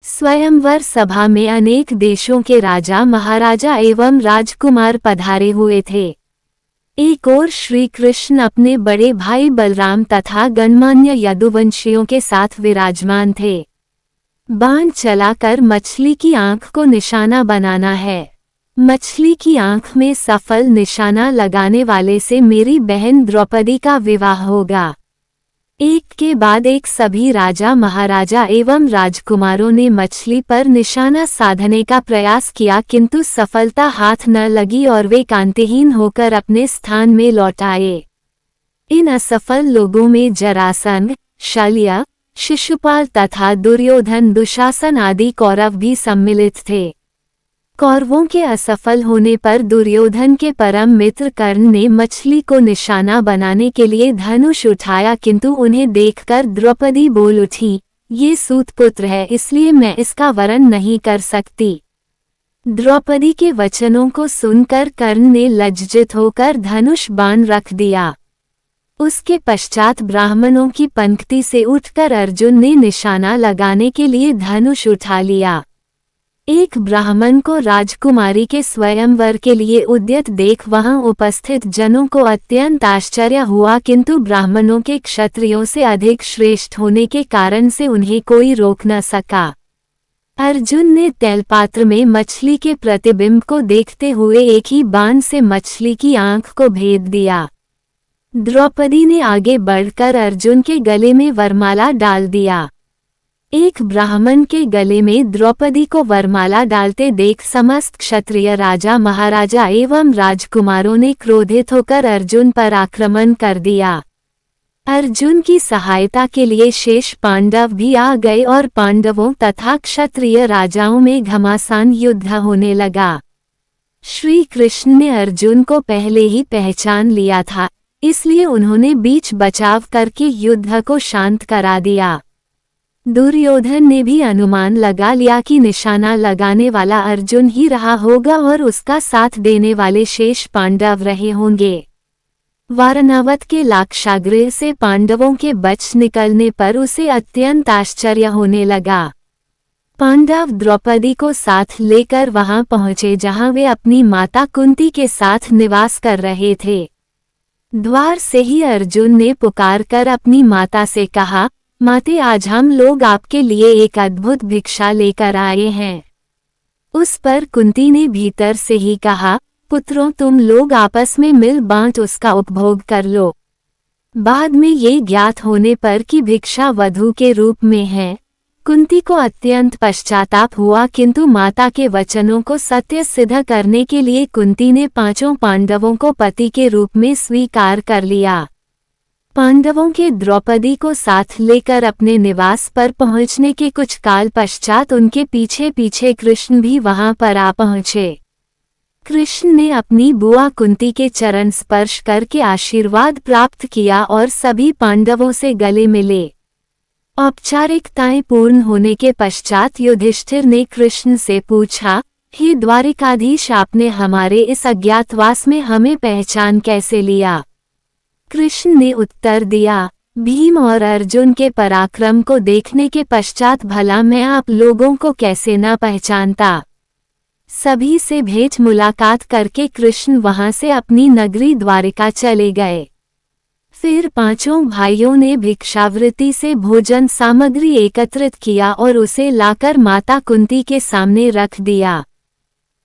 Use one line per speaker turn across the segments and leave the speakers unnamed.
स्वयंवर सभा में अनेक देशों के राजा महाराजा एवं राजकुमार पधारे हुए थे। एक ओर श्री कृष्ण अपने बड़े भाई बलराम तथा गणमान्य यदुवंशियों के साथ विराजमान थे। बाण चलाकर मछली की आंख को निशाना बनाना है। मछली की आंख में सफल निशाना लगाने वाले से मेरी बहन द्रौपदी का विवाह होगा। एक के बाद एक सभी राजा महाराजा एवं राजकुमारों ने मछली पर निशाना साधने का प्रयास किया, किंतु सफलता हाथ न लगी और वे कांतिहीन होकर अपने स्थान में लौट आए। इन असफल लोगों में जरासंध, शल्य, शिशुपाल तथा दुर्योधन, दुशासन आदि कौरव भी सम्मिलित थे। कौरवों के असफल होने पर दुर्योधन के परम मित्र कर्ण ने मछली को निशाना बनाने के लिए धनुष उठाया, किंतु उन्हें देखकर द्रौपदी बोल उठी, ये सूतपुत्र है, इसलिए मैं इसका वरण नहीं कर सकती। द्रौपदी के वचनों को सुनकर कर्ण ने लज्जित होकर धनुष बाण रख दिया। उसके पश्चात ब्राह्मणों की पंक्ति से उठकर अर्जुन ने निशाना लगाने के लिए धनुष उठा लिया। एक ब्राह्मण को राजकुमारी के स्वयंवर के लिए उद्यत देख वहां उपस्थित जनों को अत्यंत आश्चर्य हुआ, किंतु ब्राह्मणों के क्षत्रियों से अधिक श्रेष्ठ होने के कारण से उन्हें कोई रोक न सका। अर्जुन ने तैलपात्र में मछली के प्रतिबिंब को देखते हुए एक ही बाण से मछली की आंख को भेद दिया। द्रौपदी ने आगे बढ़कर अर्जुन के गले में वरमाला डाल दिया। एक ब्राह्मण के गले में द्रौपदी को वरमाला डालते देख समस्त क्षत्रिय राजा महाराजा एवं राजकुमारों ने क्रोधित होकर अर्जुन पर आक्रमण कर दिया। अर्जुन की सहायता के लिए शेष पांडव भी आ गए और पांडवों तथा क्षत्रिय राजाओं में घमासान युद्ध होने लगा। श्री कृष्ण ने अर्जुन को पहले ही पहचान लिया था, इसलिए उन्होंने बीच बचाव करके युद्ध को शांत करा दिया। दुर्योधन ने भी अनुमान लगा लिया कि निशाना लगाने वाला अर्जुन ही रहा होगा और उसका साथ देने वाले शेष पांडव रहे होंगे। वारणावत के लाक्षागृह से पांडवों के बच निकलने पर उसे अत्यंत आश्चर्य होने लगा। पांडव द्रौपदी को साथ लेकर वहां पहुंचे जहां वे अपनी माता कुंती के साथ निवास कर रहे थे। द्वार से ही अर्जुन ने पुकारकर अपनी माता से कहा, माते, आज हम लोग आपके लिए एक अद्भुत भिक्षा लेकर आए हैं। उस पर कुंती ने भीतर से ही कहा, पुत्रों, तुम लोग आपस में मिल बांट उसका उपभोग कर लो। बाद में ये ज्ञात होने पर कि भिक्षा वधू के रूप में है, कुंती को अत्यंत पश्चाताप हुआ, किंतु माता के वचनों को सत्य सिद्ध करने के लिए कुंती ने पांचों पांडवों को पति के रूप में स्वीकार कर लिया। पांडवों के द्रौपदी को साथ लेकर अपने निवास पर पहुंचने के कुछ काल पश्चात उनके पीछे पीछे कृष्ण भी वहां पर आ पहुंचे। कृष्ण ने अपनी बुआ कुंती के चरण स्पर्श करके आशीर्वाद प्राप्त किया और सभी पांडवों से गले मिले। औपचारिकताएं पूर्ण होने के पश्चात युधिष्ठिर ने कृष्ण से पूछा, हे द्वारिकाधीश, आपने हमारे इस अज्ञातवास में हमें पहचान कैसे लिया? कृष्ण ने उत्तर दिया, भीम और अर्जुन के पराक्रम को देखने के पश्चात भला मैं आप लोगों को कैसे न पहचानता। सभी से भेंट मुलाकात करके कृष्ण वहां से अपनी नगरी द्वारिका चले गए। फिर पांचों भाइयों ने भिक्षावृत्ति से भोजन सामग्री एकत्रित किया और उसे लाकर माता कुंती के सामने रख दिया।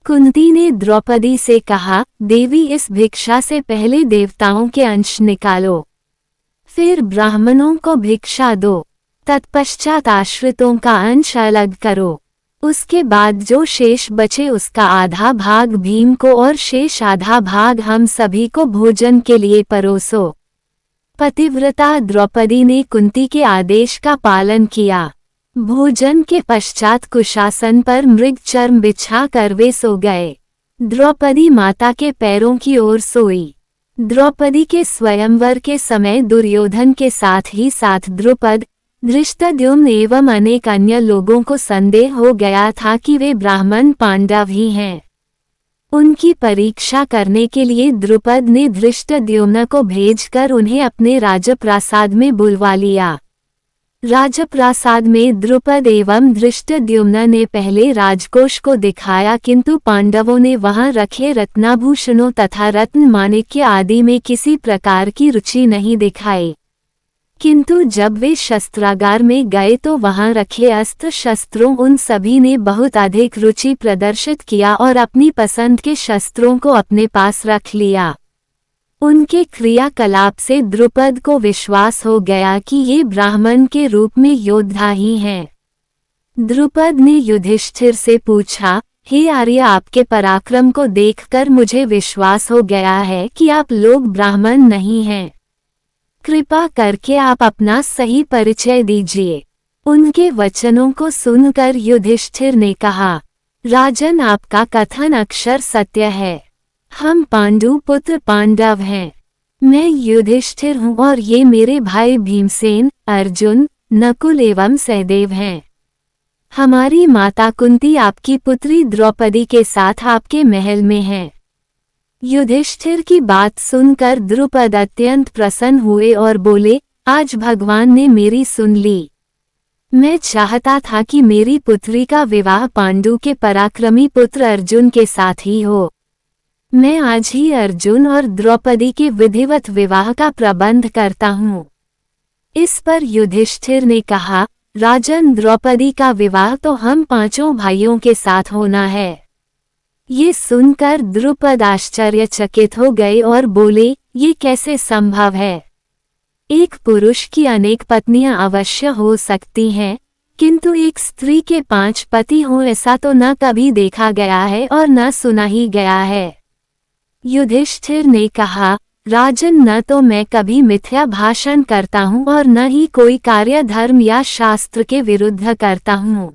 कुंती ने द्रौपदी से कहा, देवी, इस भिक्षा से पहले देवताओं के अंश निकालो, फिर ब्राह्मणों को भिक्षा दो, तत्पश्चात आश्रितों का अंश अलग करो। उसके बाद जो शेष बचे उसका आधा भाग भीम को और शेष आधा भाग हम सभी को भोजन के लिए परोसो। पतिव्रता द्रौपदी ने कुंती के आदेश का पालन किया। भोजन के पश्चात कुशासन पर मृग चर्म बिछा कर वे सो गए। द्रौपदी माता के पैरों की ओर सोई। द्रौपदी के स्वयंवर के समय दुर्योधन के साथ ही साथ द्रुपद, धृष्टद्युम्न एवं अनेक अन्य लोगों को संदेह हो गया था कि वे ब्राह्मण पांडव ही हैं। उनकी परीक्षा करने के लिए द्रुपद ने धृष्टद्युम्न को भेजकर उन्हें अपने राजप्रासाद में बुलवा लिया। राजप्रासाद में द्रुपद एवं धृष्टद्युम्न ने पहले राजकोष को दिखाया, किंतु पांडवों ने वहां रखे रत्नाभूषणों तथा रत्न माणिक्य आदि में किसी प्रकार की रुचि नहीं दिखाई। किंतु जब वे शस्त्रागार में गए तो वहां रखे अस्त्र शस्त्रों उन सभी ने बहुत अधिक रुचि प्रदर्शित किया और अपनी पसंद के शस्त्रों को अपने पास रख लिया। उनके क्रियाकलाप से द्रुपद को विश्वास हो गया कि ये ब्राह्मण के रूप में योद्धा ही हैं। द्रुपद ने युधिष्ठिर से पूछा, हे आर्य, आपके पराक्रम को देखकर मुझे विश्वास हो गया है कि आप लोग ब्राह्मण नहीं हैं। कृपा करके आप अपना सही परिचय दीजिए। उनके वचनों को सुनकर युधिष्ठिर ने कहा, राजन, आपका कथन अक्षर सत्य है। हम पांडु पुत्र पांडव हैं। मैं युधिष्ठिर हूँ और ये मेरे भाई भीमसेन, अर्जुन, नकुल एवं सहदेव हैं। हमारी माता कुंती आपकी पुत्री द्रौपदी के साथ आपके महल में है। युधिष्ठिर की बात सुनकर द्रुपद अत्यंत प्रसन्न हुए और बोले, आज भगवान ने मेरी सुन ली। मैं चाहता था कि मेरी पुत्री का विवाह पांडु के पराक्रमी पुत्र अर्जुन के साथ ही हो। मैं आज ही अर्जुन और द्रौपदी के विधिवत विवाह का प्रबंध करता हूँ। इस पर युधिष्ठिर ने कहा, राजन, द्रौपदी का विवाह तो हम पांचों भाइयों के साथ होना है। ये सुनकर द्रुपद आश्चर्यचकित हो गए और बोले, ये कैसे संभव है? एक पुरुष की अनेक पत्नियां अवश्य हो सकती हैं, किंतु एक स्त्री के 5 पति हों ऐसा तो न कभी देखा गया है और न सुना ही गया है। युधिष्ठिर ने कहा, राजन, न तो मैं कभी मिथ्या भाषण करता हूँ और न ही कोई कार्य धर्म या शास्त्र के विरुद्ध करता हूँ।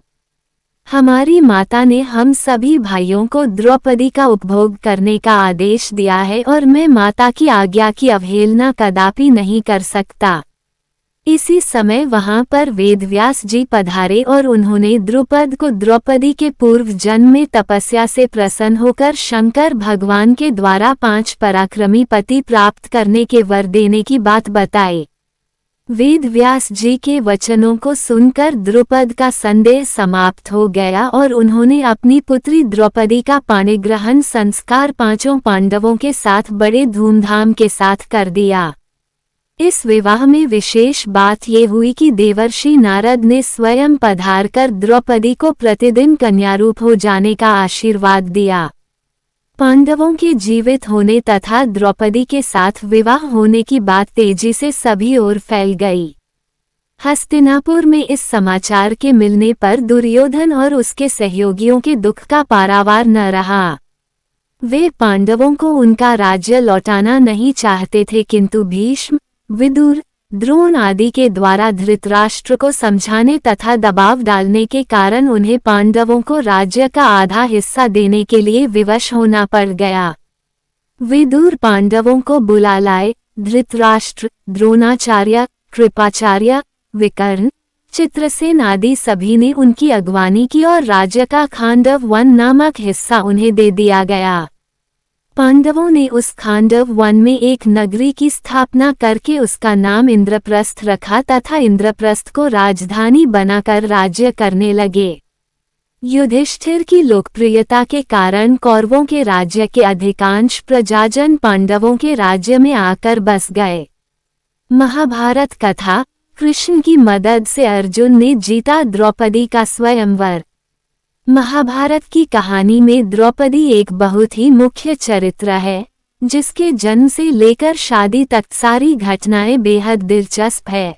हमारी माता ने हम सभी भाइयों को द्रौपदी का उपभोग करने का आदेश दिया है और मैं माता की आज्ञा की अवहेलना कदापि नहीं कर सकता। इसी समय वहां पर वेदव्यास जी पधारे और उन्होंने द्रुपद को द्रौपदी के पूर्व जन्म में तपस्या से प्रसन्न होकर शंकर भगवान के द्वारा 5 पराक्रमी पति प्राप्त करने के वर देने की बात बताई। वेदव्यास जी के वचनों को सुनकर द्रुपद का संदेह समाप्त हो गया और उन्होंने अपनी पुत्री द्रौपदी का पाणिग्रहण संस्कार 5 पांडवों के साथ बड़े धूमधाम के साथ कर दिया। इस विवाह में विशेष बात ये हुई कि देवर्षि नारद ने स्वयं पधारकर द्रौपदी को प्रतिदिन कन्यारूप हो जाने का आशीर्वाद दिया। पांडवों के जीवित होने तथा द्रौपदी के साथ विवाह होने की बात तेजी से सभी ओर फैल गई। हस्तिनापुर में इस समाचार के मिलने पर दुर्योधन और उसके सहयोगियों के दुख का पारावार न रहा। वे पांडवों को उनका राज्य लौटाना नहीं चाहते थे, किंतु भीष्म, विदुर, द्रोण आदि के द्वारा धृतराष्ट्र को समझाने तथा दबाव डालने के कारण उन्हें पांडवों को राज्य का आधा हिस्सा देने के लिए विवश होना पड़ गया। विदुर पांडवों को बुला लाए। धृतराष्ट्र, द्रोणाचार्य, कृपाचार्य, विकर्ण, चित्रसेन आदि सभी ने उनकी अगवानी की और राज्य का खांडव वन नामक हिस्सा उन्हें दे दिया गया। पांडवों ने उस खांडव वन में एक नगरी की स्थापना करके उसका नाम इंद्रप्रस्थ रखा तथा इंद्रप्रस्थ को राजधानी बनाकर राज्य करने लगे। युधिष्ठिर की लोकप्रियता के कारण कौरवों के राज्य के अधिकांश प्रजाजन पांडवों के राज्य में आकर बस गए। महाभारत कथा। कृष्ण की मदद से अर्जुन ने जीता द्रौपदी का स्वयंवर। महाभारत की कहानी में द्रौपदी एक बहुत ही मुख्य चरित्र है, जिसके जन्म से लेकर शादी तक सारी घटनाएं बेहद दिलचस्प है।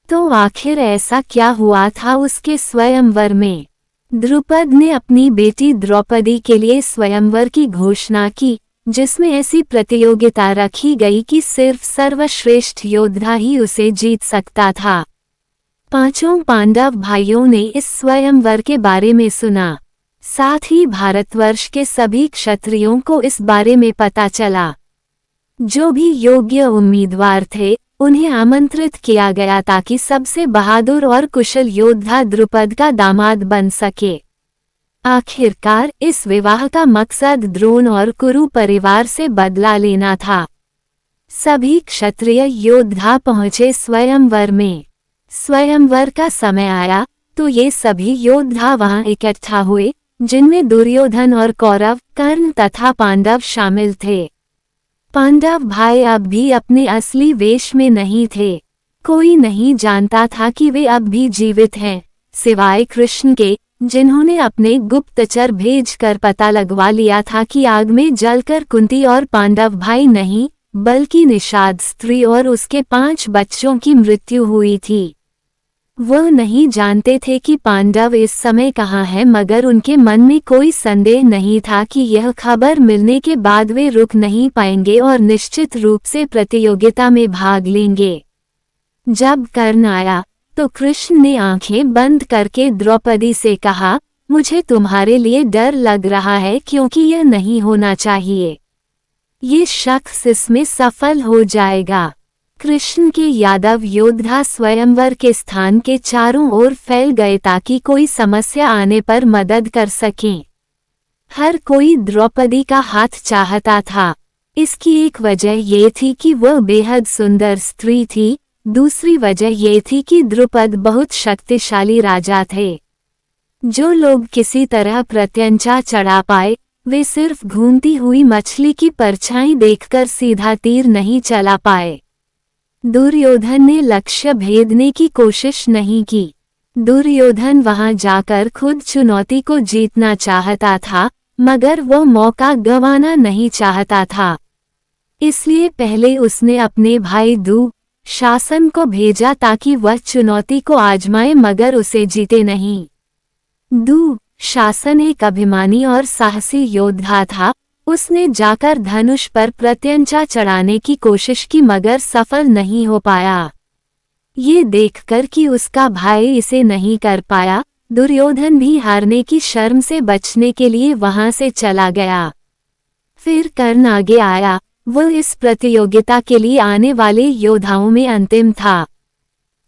तो आखिर ऐसा क्या हुआ था उसके स्वयंवर में? द्रुपद ने अपनी बेटी द्रौपदी के लिए स्वयंवर की घोषणा की, जिसमें ऐसी प्रतियोगिता रखी गई कि सिर्फ सर्वश्रेष्ठ योद्धा ही उसे जीत सकता था। 5 पांडव भाइयों ने इस स्वयंवर के बारे में सुना। साथ ही भारतवर्ष के सभी क्षत्रियों को इस बारे में पता चला। जो भी योग्य उम्मीदवार थे उन्हें आमंत्रित किया गया ताकि सबसे बहादुर और कुशल योद्धा द्रुपद का दामाद बन सके। आखिरकार इस विवाह का मकसद द्रोण और कुरु परिवार से बदला लेना था। सभी क्षत्रिय योद्धा पहुंचे स्वयंवर में। स्वयंवर का समय आया तो ये सभी योद्धा वहां इकट्ठा हुए, जिनमें दुर्योधन और कौरव, कर्ण तथा पांडव शामिल थे। पांडव भाई अब भी अपने असली वेश में नहीं थे। कोई नहीं जानता था कि वे अब भी जीवित हैं, सिवाय कृष्ण के, जिन्होंने अपने गुप्तचर भेजकर पता लगवा लिया था कि आग में जलकर कुंती और पांडव भाई नहीं, बल्कि निषाद स्त्री और उसके 5 बच्चों की मृत्यु हुई थी। वह नहीं जानते थे कि पांडव इस समय कहाँ हैं, मगर उनके मन में कोई संदेह नहीं था कि यह खबर मिलने के बाद वे रुक नहीं पाएंगे और निश्चित रूप से प्रतियोगिता में भाग लेंगे। जब कर्ण आया तो कृष्ण ने आंखें बंद करके द्रौपदी से कहा, मुझे तुम्हारे लिए डर लग रहा है क्योंकि यह नहीं होना चाहिए। ये शख्स इसमें सफल हो जाएगा। कृष्ण के यादव योद्धा स्वयंवर के स्थान के चारों ओर फैल गए ताकि कोई समस्या आने पर मदद कर सकें। हर कोई द्रौपदी का हाथ चाहता था। इसकी एक वजह ये थी कि वह बेहद सुंदर स्त्री थी, दूसरी वजह ये थी कि द्रुपद बहुत शक्तिशाली राजा थे। जो लोग किसी तरह प्रत्यंचा चढ़ा पाए, वे सिर्फ घूमती हुई मछली की परछाई देखकर सीधा तीर नहीं चला पाए। दुर्योधन ने लक्ष्य भेदने की कोशिश नहीं की। दुर्योधन वहां जाकर खुद चुनौती को जीतना चाहता था, मगर वह मौका गंवाना नहीं चाहता था। इसलिए पहले उसने अपने भाई दुशासन को भेजा ताकि वह चुनौती को आजमाए मगर उसे जीते नहीं। दुशासन एक अभिमानी और साहसी योद्धा था। उसने जाकर धनुष पर प्रत्यंचा चढ़ाने की कोशिश की मगर सफल नहीं हो पाया। ये देखकर कि उसका भाई इसे नहीं कर पाया, दुर्योधन भी हारने की शर्म से बचने के लिए वहां से चला गया। फिर कर्ण आगे आया। वह इस प्रतियोगिता के लिए आने वाले योद्धाओं में अंतिम था।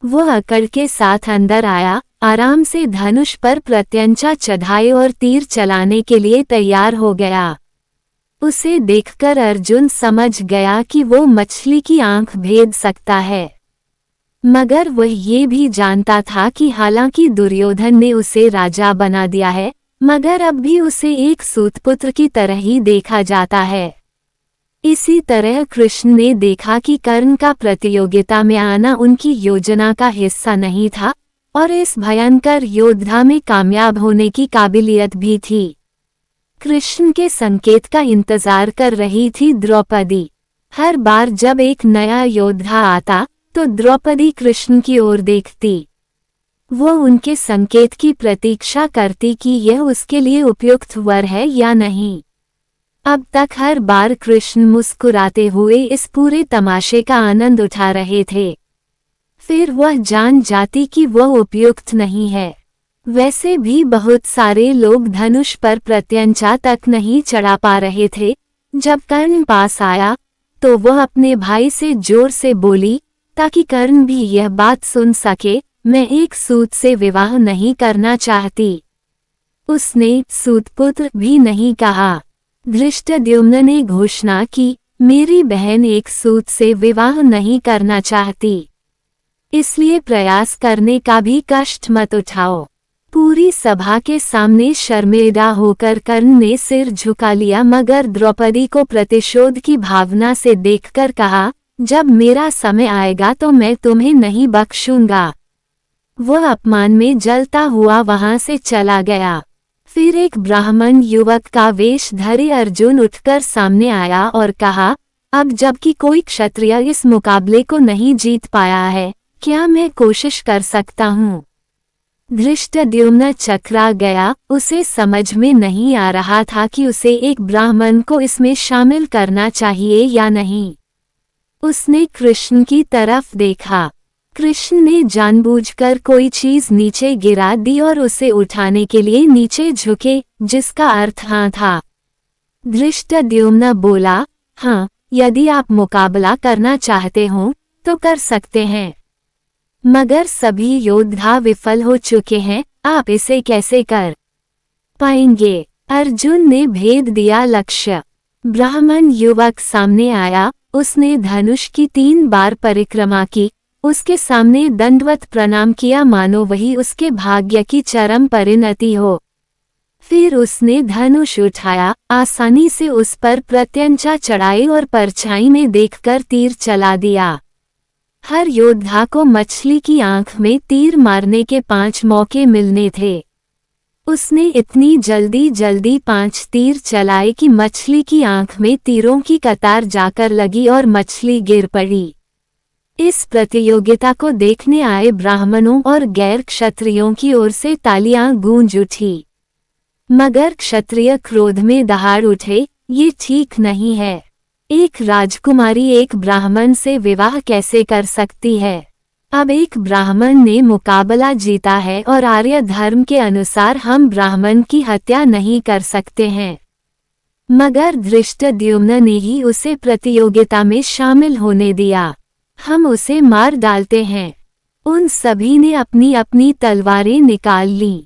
वह अकड़ के साथ अंदर आया, आराम से धनुष पर प्रत्यंचा चढ़ाए और तीर चलाने के लिए तैयार हो गया। उसे देखकर अर्जुन समझ गया कि वो मछली की आंख भेद सकता है, मगर वह ये भी जानता था कि हालांकि दुर्योधन ने उसे राजा बना दिया है, मगर अब भी उसे एक सूतपुत्र की तरह ही देखा जाता है। इसी तरह कृष्ण ने देखा कि कर्ण का प्रतियोगिता में आना उनकी योजना का हिस्सा नहीं था और इस भयंकर योद्धा में कामयाब होने की काबिलियत भी थी। कृष्ण के संकेत का इंतजार कर रही थी द्रौपदी। हर बार जब एक नया योद्धा आता तो द्रौपदी कृष्ण की ओर देखती। वो उनके संकेत की प्रतीक्षा करती कि यह उसके लिए उपयुक्त वर है या नहीं। अब तक हर बार कृष्ण मुस्कुराते हुए इस पूरे तमाशे का आनंद उठा रहे थे। फिर वह जान जाती कि वह उपयुक्त नहीं है। वैसे भी बहुत सारे लोग धनुष पर प्रत्यंचा तक नहीं चढ़ा पा रहे थे। जब कर्ण पास आया तो वह अपने भाई से जोर से बोली ताकि कर्ण भी यह बात सुन सके, मैं एक सूत से विवाह नहीं करना चाहती। उसने सूतपुत्र भी नहीं कहा। धृष्टद्युम्न ने घोषणा की, मेरी बहन एक सूत से विवाह नहीं करना चाहती, इसलिए प्रयास करने का भी कष्ट मत उठाओ। पूरी सभा के सामने शर्मिंदा होकर कर्ण ने सिर झुका लिया मगर द्रौपदी को प्रतिशोध की भावना से देखकर कहा, जब मेरा समय आएगा तो मैं तुम्हें नहीं बख्शूंगा। वह अपमान में जलता हुआ वहां से चला गया। फिर एक ब्राह्मण युवक का वेश धरे अर्जुन उठकर सामने आया और कहा, अब जबकि कोई क्षत्रिय इस मुकाबले को नहीं जीत पाया है, क्या मैं कोशिश कर सकता हूँ? धृष्टद्युम्न चकरा गया। उसे समझ में नहीं आ रहा था कि उसे एक ब्राह्मण को इसमें शामिल करना चाहिए या नहीं। उसने कृष्ण की तरफ देखा। कृष्ण ने जानबूझकर कोई चीज नीचे गिरा दी और उसे उठाने के लिए नीचे झुके, जिसका अर्थ हाँ था। धृष्टद्युम्न बोला, हाँ, यदि आप मुकाबला करना चाहते हो तो कर सकते हैं, मगर सभी योद्धा विफल हो चुके हैं, आप इसे कैसे कर पाएंगे? अर्जुन ने भेद दिया लक्ष्य। ब्राह्मण युवक सामने आया। उसने धनुष की 3 बार परिक्रमा की, उसके सामने दंडवत प्रणाम किया मानो वही उसके भाग्य की चरम परिणति हो। फिर उसने धनुष उठाया, आसानी से उस पर प्रत्यंचा चढ़ाई और परछाई में देखकर तीर चला दिया। हर योद्धा को मछली की आंख में तीर मारने के 5 मौके मिलने थे। उसने इतनी जल्दी जल्दी 5 तीर चलाए कि मछली की आंख में तीरों की कतार जाकर लगी और मछली गिर पड़ी। इस प्रतियोगिता को देखने आए ब्राह्मणों और गैर क्षत्रियों की ओर से तालियां गूंज उठी, मगर क्षत्रिय क्रोध में दहाड़ उठे, ये ठीक नहीं है। एक राजकुमारी एक ब्राह्मण से विवाह कैसे कर सकती है? अब एक ब्राह्मण ने मुकाबला जीता है और आर्य धर्म के अनुसार हम ब्राह्मण की हत्या नहीं कर सकते हैं। मगर धृष्टद्युम्न ने ही उसे प्रतियोगिता में शामिल होने दिया। हम उसे मार डालते हैं। उन सभी ने अपनी अपनी तलवारें निकाल लीं।